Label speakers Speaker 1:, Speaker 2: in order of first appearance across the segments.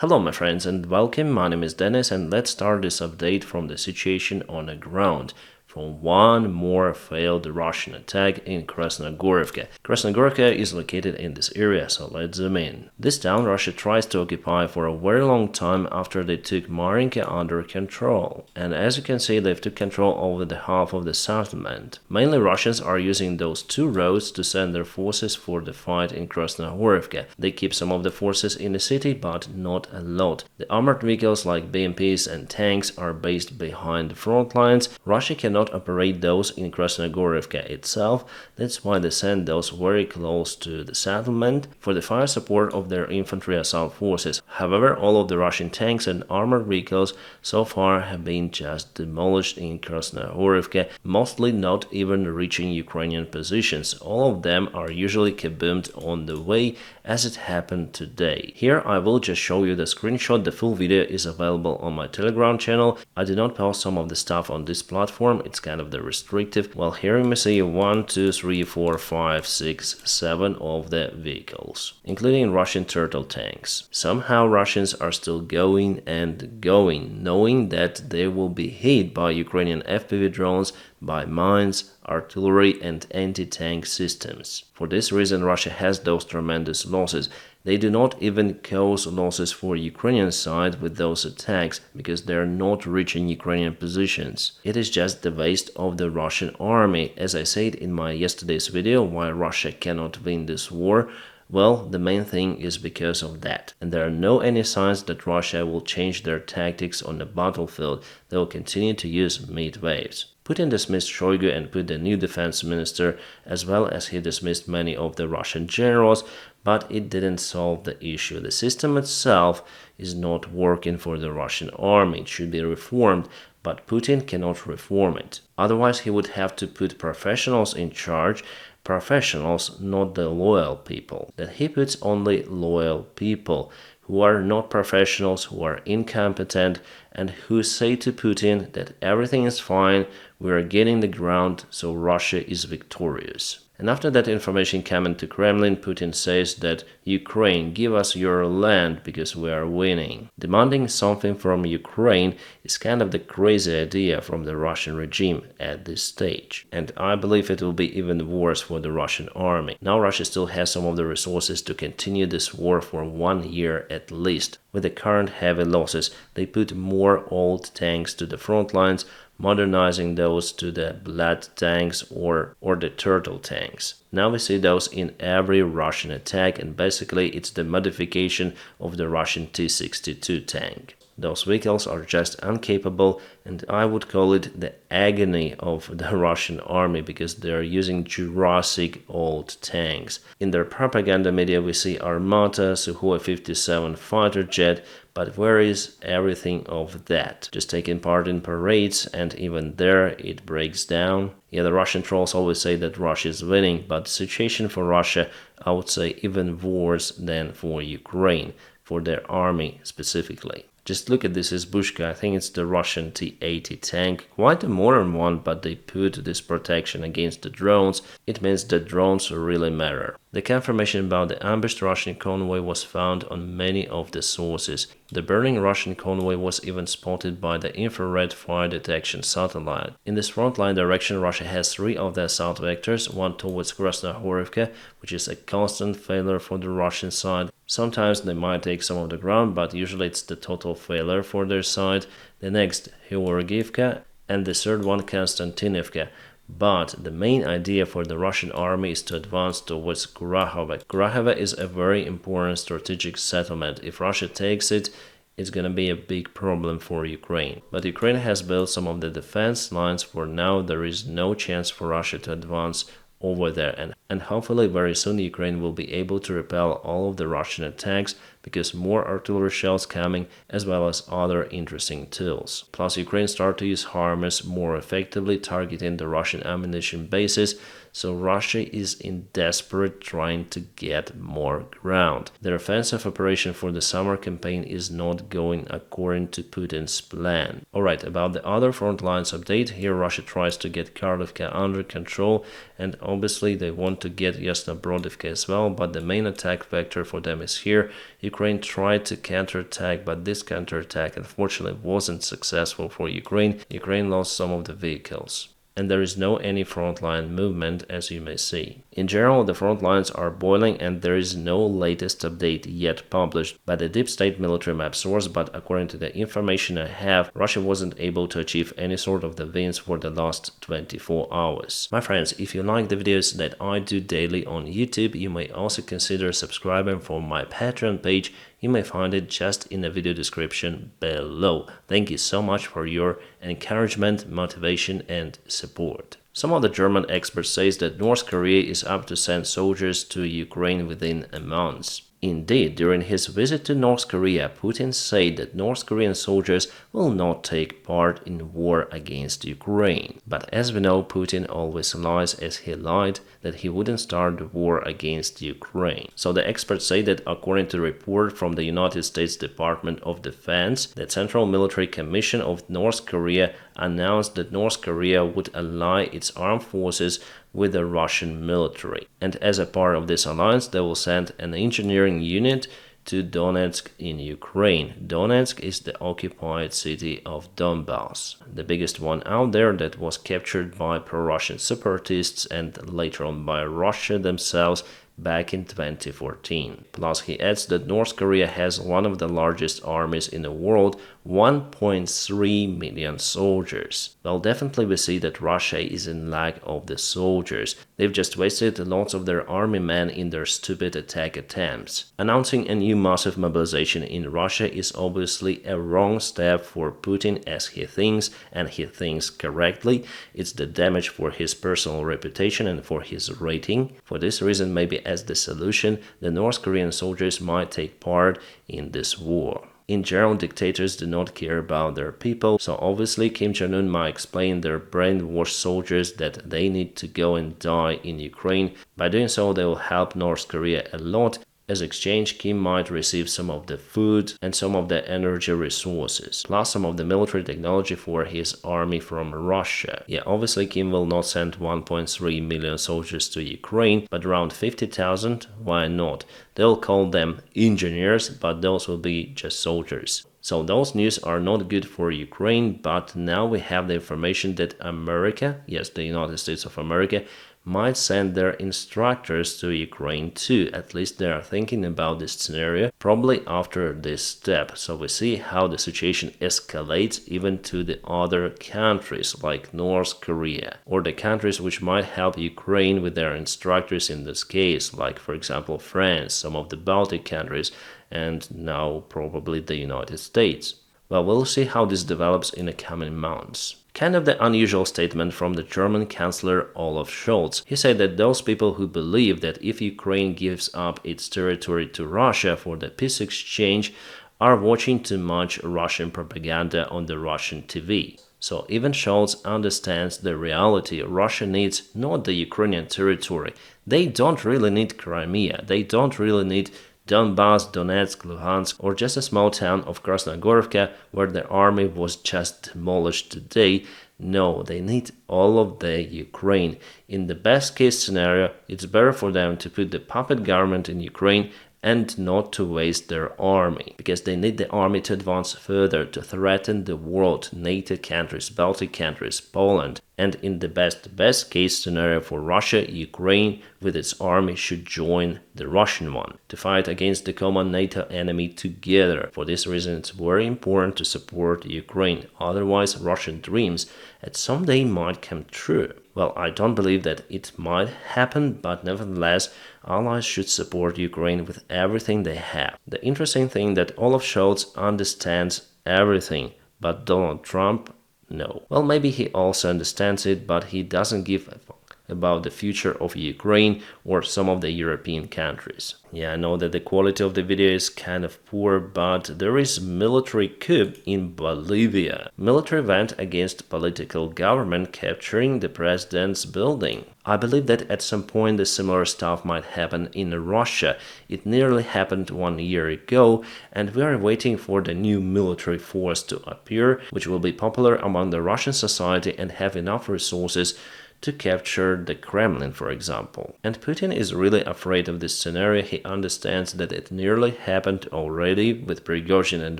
Speaker 1: Hello my friends and welcome, my name is Dennis and let's start this update from the situation on the ground. From one more failed Russian attack in Krasnogorivka. Krasnogorivka is located in this area, so let's zoom in. This town Russia tries to occupy for a very long time after they took Marinka under control. And as you can see, they've took control over the half of the settlement. Mainly Russians are using those two roads to send their forces for the fight in Krasnogorivka. They keep some of the forces in the city, but not a lot. The armored vehicles like BMPs and tanks are based behind the front lines. Russia cannot operate those in Krasnogorivka itself. That's why they send those very close to the settlement for the fire support of their infantry assault forces. However, all of the Russian tanks and armored vehicles so far have been just demolished in Krasnogorivka, mostly not even reaching Ukrainian positions. All of them are usually kaboomed on the way, as it happened today. Here I will just show you the screenshot. The full video is available on my Telegram channel. I did not post some of the stuff on this platform. It's kind of the restrictive. Well, here you may see 1, 2, 3, 4, 5, 6, 7 of the vehicles, including Russian turtle tanks. Somehow Russians are still going and going, knowing that they will be hit by Ukrainian FPV drones, by mines, artillery and anti-tank systems. For this reason, Russia has those tremendous losses. They do not even cause losses for Ukrainian side with those attacks because they are not reaching Ukrainian positions. It is just the waste of the Russian army. As I said in my yesterday's video, why Russia cannot win this war. Well, the main thing is because of that. And there are no any signs that Russia will change their tactics on the battlefield. They will continue to use mid waves. Putin dismissed Shoigu and put the new defense minister, as well as he dismissed many of the Russian generals, but it didn't solve the issue. The system itself is not working for the Russian army. It should be reformed, but Putin cannot reform it. Otherwise, he would have to put professionals in charge. Professionals, not the loyal people. That he puts only loyal people who are not professionals, who are incompetent, and who say to Putin that everything is fine, we are gaining the ground, so Russia is victorious. And after that information coming to Kremlin, Putin says that Ukraine, give us your land because we are winning. Demanding something from Ukraine is kind of the crazy idea from the Russian regime at this stage. And I believe it will be even worse for the Russian army. Now Russia still has some of the resources to continue this war for 1 year at least. With the current heavy losses, they put more old tanks to the front lines, modernizing those to the blood tanks or the turtle tanks. Now we see those in every Russian attack, and basically it's the modification of the Russian T-62 tank. Those vehicles are just incapable, and I would call it the agony of the Russian army because they are using Jurassic old tanks. In their propaganda media we see Armata, Sukhoi 57 fighter jet, but where is everything of that? Just taking part in parades, and even there it breaks down. Yeah, the Russian trolls always say that Russia is winning, but the situation for Russia, I would say, even worse than for Ukraine, for their army specifically. Just look at this Izbushka. I think it's the Russian T-80 tank. Quite a modern one, but they put this protection against the drones. It means that drones really matter. The confirmation about the ambushed Russian convoy was found on many of the sources. The burning Russian convoy was even spotted by the infrared fire detection satellite. In this frontline direction, Russia has 3 of the assault vectors, one towards Krasnogorivka, which is a constant failure for the Russian side. Sometimes they might take some of the ground, but usually it's the total failure for their side. The next, Georgivka, and the third one, Konstantinivka. But the main idea for the Russian army is to advance towards Kurahovo. Kurahovo is a very important strategic settlement. If Russia takes it, it's gonna be a big problem for Ukraine. But Ukraine has built some of the defense lines. For now, there is no chance for Russia to advance over there, and hopefully very soon Ukraine will be able to repel all of the Russian attacks because more artillery shells coming, as well as other interesting tools. Plus Ukraine start to use HIMARS more effectively, targeting the Russian ammunition bases, so Russia is in desperate trying to get more ground. Their offensive operation for the summer campaign is not going according to Putin's plan. Alright, about the other front lines update, here Russia tries to get Kharkivka under control, and obviously they want to get Krasnogorivka as well, but the main attack vector for them is here. Ukraine tried to counterattack, but this counterattack unfortunately wasn't successful for Ukraine. Ukraine lost some of the vehicles. And there is no any frontline movement, as you may see. In general, the front lines are boiling and there is no latest update yet published by the deep state military map source, but according to the information I have, Russia wasn't able to achieve any sort of the wins for the last 24 hours. My friends, if you like the videos that I do daily on YouTube, you may also consider subscribing for my Patreon page. You may find it just in the video description below. Thank you so much for your encouragement, motivation and support. Some of the German experts say that North Korea is up to send soldiers to Ukraine within a month. Indeed, during his visit to North Korea, Putin said that North Korean soldiers will not take part in war against Ukraine. But as we know, Putin always lies, as he lied that he wouldn't start the war against Ukraine. So the experts say that according to a report from the United States Department of Defense, the Central Military Commission of North Korea announced that North Korea would ally its armed forces with the Russian military. And as a part of this alliance, they will send an engineering unit to Donetsk in Ukraine. Donetsk is the occupied city of Donbass, the biggest one out there that was captured by pro-Russian separatists and later on by Russia themselves back in 2014. Plus, he adds that North Korea has one of the largest armies in the world, 1.3 million soldiers. Well, definitely we see that Russia is in lack of the soldiers. They've just wasted lots of their army men in their stupid attack attempts. Announcing a new massive mobilization in Russia is obviously a wrong step for Putin, as he thinks, and he thinks correctly. It's the damage for his personal reputation and for his rating. For this reason, maybe as the solution, the North Korean soldiers might take part in this war. In general, dictators do not care about their people, so obviously Kim Jong-un might explain their brainwashed soldiers that they need to go and die in Ukraine. By doing so, they will help North Korea a lot. As exchange, Kim might receive some of the food and some of the energy resources, plus some of the military technology for his army from Russia. Yeah, obviously Kim will not send 1.3 million soldiers to Ukraine, but around 50,000, why not? They'll call them engineers, but those will be just soldiers. So those news are not good for Ukraine, but now we have the information that America, yes, the United States of America, might send their instructors to Ukraine too. At least they are thinking about this scenario, probably after this step. So we see how the situation escalates even to the other countries like North Korea, or the countries which might help Ukraine with their instructors in this case, like for example France, some of the Baltic countries, and now probably the United States. Well, we'll see how this develops in the coming months. Kind of the unusual statement from the German Chancellor Olaf Scholz. He said that those people who believe that if Ukraine gives up its territory to Russia for the peace exchange are watching too much Russian propaganda on the Russian TV. So even Scholz understands the reality. Russia needs not the Ukrainian territory. They don't really need Crimea. They don't really need Donbass, Donetsk, Luhansk, or just a small town of Krasnogorivka where the army was just demolished today. No, they need all of the Ukraine. In the best case scenario, it's better for them to put the puppet government in Ukraine and not to waste their army, because they need the army to advance further, to threaten the world, NATO countries, Baltic countries, Poland. And in the best case scenario for Russia, Ukraine with its army should join the Russian one to fight against the common NATO enemy together. For this reason, it's very important to support Ukraine. Otherwise, Russian dreams at some day might come true. Well, I don't believe that it might happen, but nevertheless, allies should support Ukraine with everything they have. The interesting thing that Olaf Scholz understands everything, but Donald Trump, no. Well, maybe he also understands it, but he doesn't give a fuck about the future of Ukraine or some of the European countries. Yeah, I know that the quality of the video is kind of poor, but there is military coup in Bolivia. Military went against political government capturing the president's building. I believe that at some point the similar stuff might happen in Russia. It nearly happened 1 year ago, and we are waiting for the new military force to appear, which will be popular among the Russian society and have enough resources to capture the Kremlin, for example. And Putin is really afraid of this scenario. He understands that it nearly happened already with Prigozhin and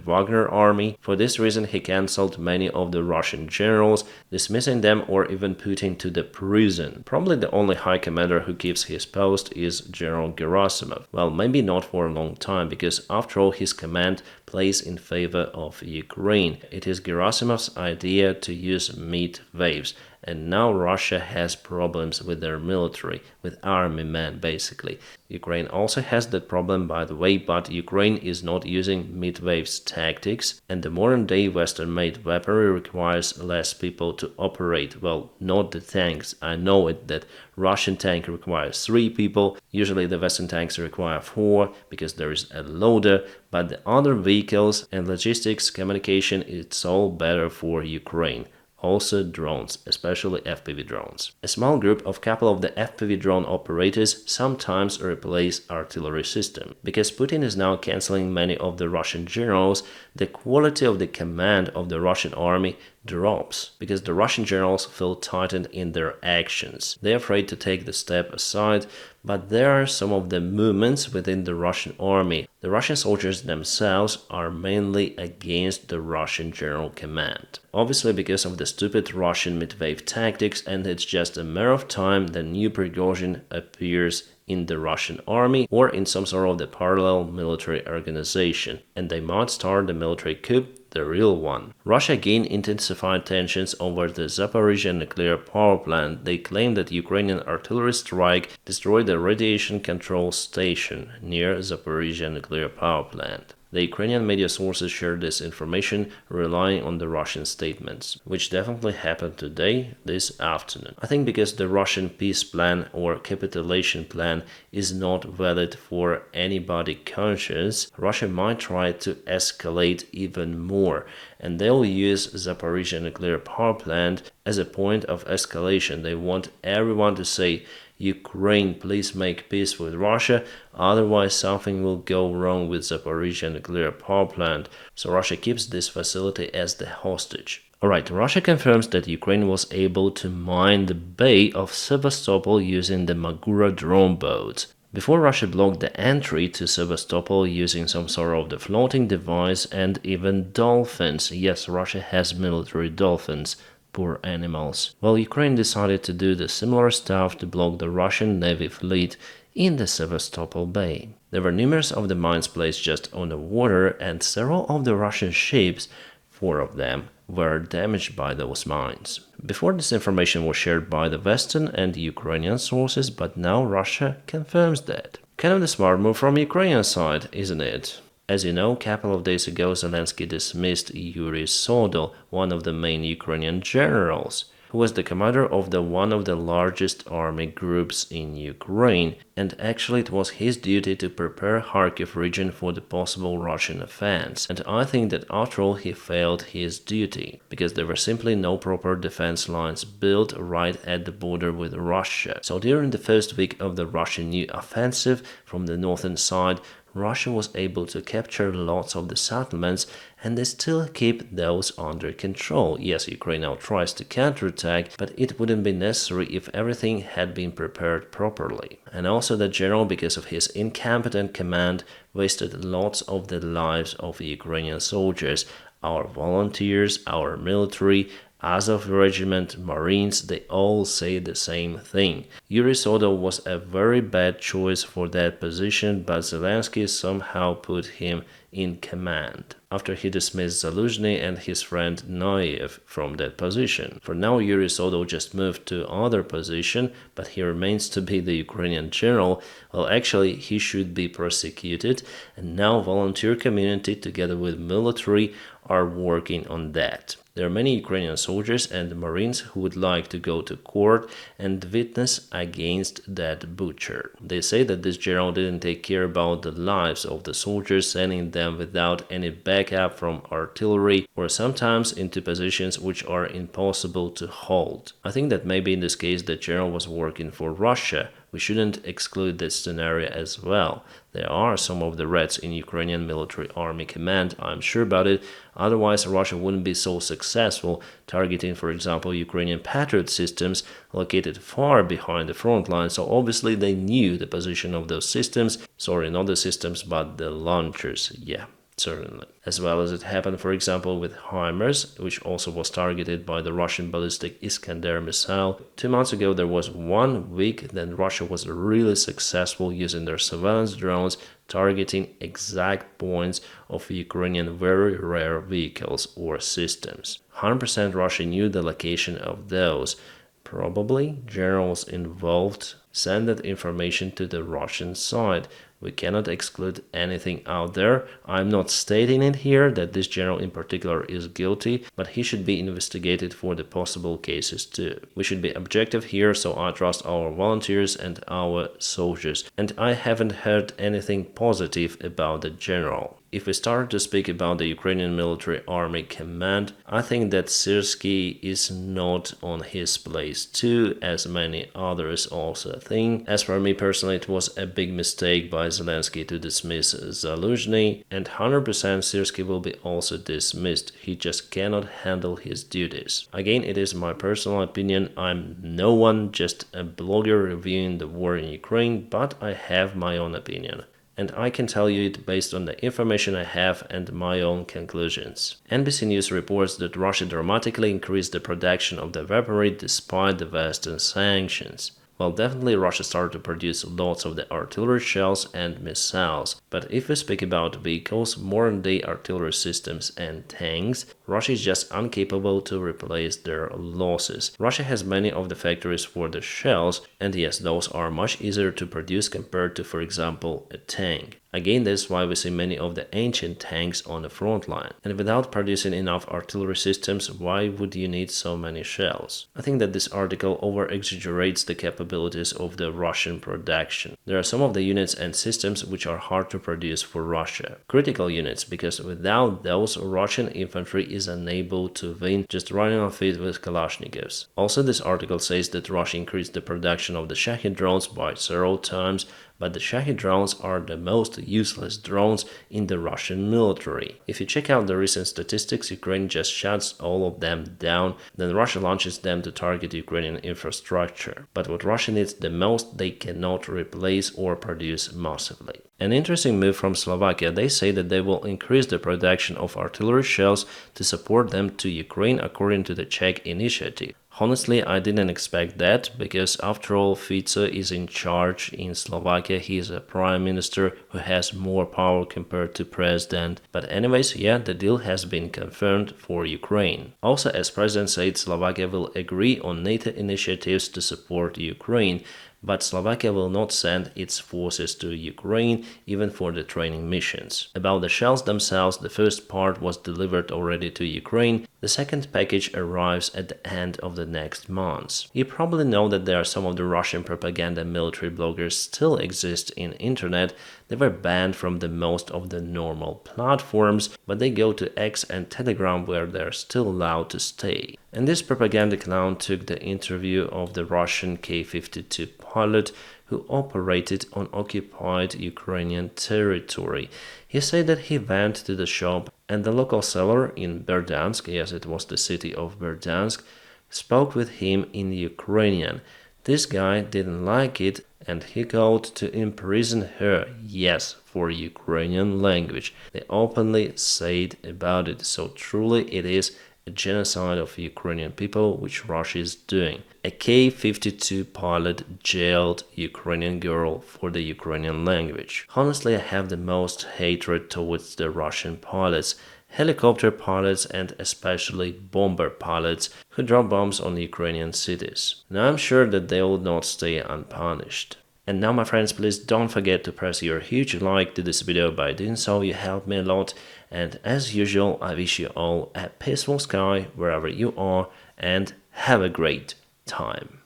Speaker 1: Wagner army. For this reason, he cancelled many of the Russian generals, dismissing them or even putting to the prison. Probably the only high commander who keeps his post is General Gerasimov. Well, maybe not for a long time, because after all, his command plays in favor of Ukraine. It is Gerasimov's idea to use mid waves. And now Russia has problems with their military, with army men basically. Ukraine also has that problem, by the way, but Ukraine is not using mid-waves tactics, and the modern-day Western-made weaponry requires less people to operate. Well, not the tanks. I know it that Russian tank requires 3 people, usually the Western tanks require 4 because there is a loader, but the other vehicles and logistics, communication, it's all better for Ukraine. Also drones, especially FPV drones. A small group of couple of the FPV drone operators sometimes replace artillery system. Because Putin is now cancelling many of the Russian generals, the quality of the command of the Russian army drops, because the Russian generals feel tightened in their actions. They're afraid to take the step aside, but there are some of the movements within the Russian army. The Russian soldiers themselves are mainly against the Russian general command. Obviously because of the stupid Russian mid-wave tactics, and it's just a matter of time that new Prigozhin appears in the Russian army or in some sort of the parallel military organization, and they might start the military coup, the real one. Russia again intensified tensions over the Zaporizhia nuclear power plant. They claim that Ukrainian artillery strike destroyed the radiation control station near Zaporizhia nuclear power plant. The Ukrainian media sources shared this information relying on the Russian statements, which definitely happened today, this afternoon. I think because the Russian peace plan or capitulation plan is not valid for anybody conscious, Russia might try to escalate even more, and they'll use Zaporizhia nuclear power plant as a point of escalation. They want everyone to say, Ukraine, please make peace with Russia, otherwise something will go wrong with Zaporizhia nuclear power plant. So Russia keeps this facility as the hostage. Alright, Russia confirms that Ukraine was able to mine the Bay of Sevastopol using the Magura drone boats. Before, Russia blocked the entry to Sevastopol using some sort of the floating device and even dolphins. Yes, Russia has military dolphins. Poor animals. Well, Ukraine decided to do the similar stuff to block the Russian Navy fleet in the Sevastopol Bay. There were numerous of the mines placed just on the water, and several of the Russian ships, 4 of them, were damaged by those mines. Before, this information was shared by the Western and Ukrainian sources, but now Russia confirms that. Kind of the smart move from Ukrainian side, isn't it? As you know, a couple of days ago, Zelensky dismissed Yuri Sodol, one of the main Ukrainian generals, who was the commander of one of the largest army groups in Ukraine, and actually it was his duty to prepare Kharkiv region for the possible Russian offense. And I think that after all he failed his duty, because there were simply no proper defense lines built right at the border with Russia. So during the first week of the Russian new offensive from the northern side, Russia was able to capture lots of the settlements, and they still keep those under control. Yes, Ukraine now tries to counterattack, but it wouldn't be necessary if everything had been prepared properly. And also the general, because of his incompetent command, wasted lots of the lives of Ukrainian soldiers, our volunteers, our military, Azov regiment, Marines, they all say the same thing. Yuri Sodol was a very bad choice for that position, but Zelensky somehow put him in command, after he dismissed Zaluzhny and his friend Noyev from that position. For now, Yuri Sodol just moved to other position, but he remains to be the Ukrainian general. Well, actually, he should be prosecuted, and now volunteer community together with military are working on that. There are many Ukrainian soldiers and Marines who would like to go to court and witness against that butcher. They say that this general didn't take care about the lives of the soldiers, sending them without any backup from artillery or sometimes into positions which are impossible to hold. I think that maybe in this case the general was working for Russia, we shouldn't exclude this scenario as well. There are some of the reds in Ukrainian military army command, I'm sure about it, otherwise Russia wouldn't be so successful targeting, for example, Ukrainian Patriot systems located far behind the front line, so obviously they knew the position of those systems, sorry, not the systems, but the launchers, yeah. Certainly. As well as it happened, for example, with HIMARS, which also was targeted by the Russian ballistic Iskander missile. 2 months ago, there was 1 week that Russia was really successful using their surveillance drones, targeting exact points of Ukrainian very rare vehicles or systems. 100% Russia knew the location of those. Probably generals involved sent that information to the Russian side. We cannot exclude anything out there. I'm not stating it here that this general in particular is guilty, but he should be investigated for the possible cases too. We should be objective here, so I trust our volunteers and our soldiers. And I haven't heard anything positive about the general. If we start to speak about the Ukrainian military army command, I think that Syrskyi is not on his place too, as many others also think. As for me personally, it was a big mistake by Zelensky to dismiss Zaluzhny, and 100% Syrskyi will be also dismissed. He just cannot handle his duties. Again, it is my personal opinion. I'm no one, just a blogger reviewing the war in Ukraine, but I have my own opinion. And I can tell you it based on the information I have and my own conclusions. NBC News reports that Russia dramatically increased the production of the weaponry despite the Western sanctions. Well, definitely Russia started to produce lots of the artillery shells and missiles. But if we speak about vehicles, modern-day artillery systems and tanks, Russia is just incapable to replace their losses. Russia has many of the factories for the shells, and yes, those are much easier to produce compared to, for example, a tank. Again, that's why we see many of the ancient tanks on the front line. And without producing enough artillery systems, why would you need so many shells? I think that this article over-exaggerates the capabilities of the Russian production. There are some of the units and systems which are hard to produce for Russia. Critical units, because without those, Russian infantry is unable to win just running on feet with Kalashnikovs. Also, this article says that Russia increased the production of the Shahed drones by several times, but the Shahed drones are the most useless drones in the Russian military. If you check out the recent statistics, Ukraine just shuts all of them down, then Russia launches them to target Ukrainian infrastructure. But what Russia needs the most, they cannot replace or produce massively. An interesting move from Slovakia, they say that they will increase the production of artillery shells to support them to Ukraine according to the Czech initiative. Honestly, I didn't expect that, because after all, Fico is in charge in Slovakia. He is a prime minister who has more power compared to president. But anyways, yeah, the deal has been confirmed for Ukraine. Also, as president said, Slovakia will agree on NATO initiatives to support Ukraine. But Slovakia will not send its forces to Ukraine, even for the training missions. About the shells themselves, the first part was delivered already to Ukraine. The second package arrives at the end of the next month. You probably know that there are some of the Russian propaganda military bloggers still exist in internet. They were banned from the most of the normal platforms, but they go to X and Telegram where they're still allowed to stay. And this propaganda clown took the interview of the Russian K-52 pilot who operated on occupied Ukrainian territory. He said that he went to the shop and the local seller in Berdansk, yes, it was the city of Berdansk, spoke with him in Ukrainian. This guy didn't like it and he called to imprison her, yes, for Ukrainian language. They openly said about it, so truly it is a genocide of Ukrainian people which Russia is doing. A K-52 pilot jailed Ukrainian girl for the Ukrainian language. Honestly, I have the most hatred towards the Russian pilots, helicopter pilots and especially bomber pilots who drop bombs on Ukrainian cities. And I'm sure that they will not stay unpunished. And now, my friends, please don't forget to press your huge like to this video. By doing so, you help me a lot. And as usual, I wish you all a peaceful sky wherever you are and have a great time.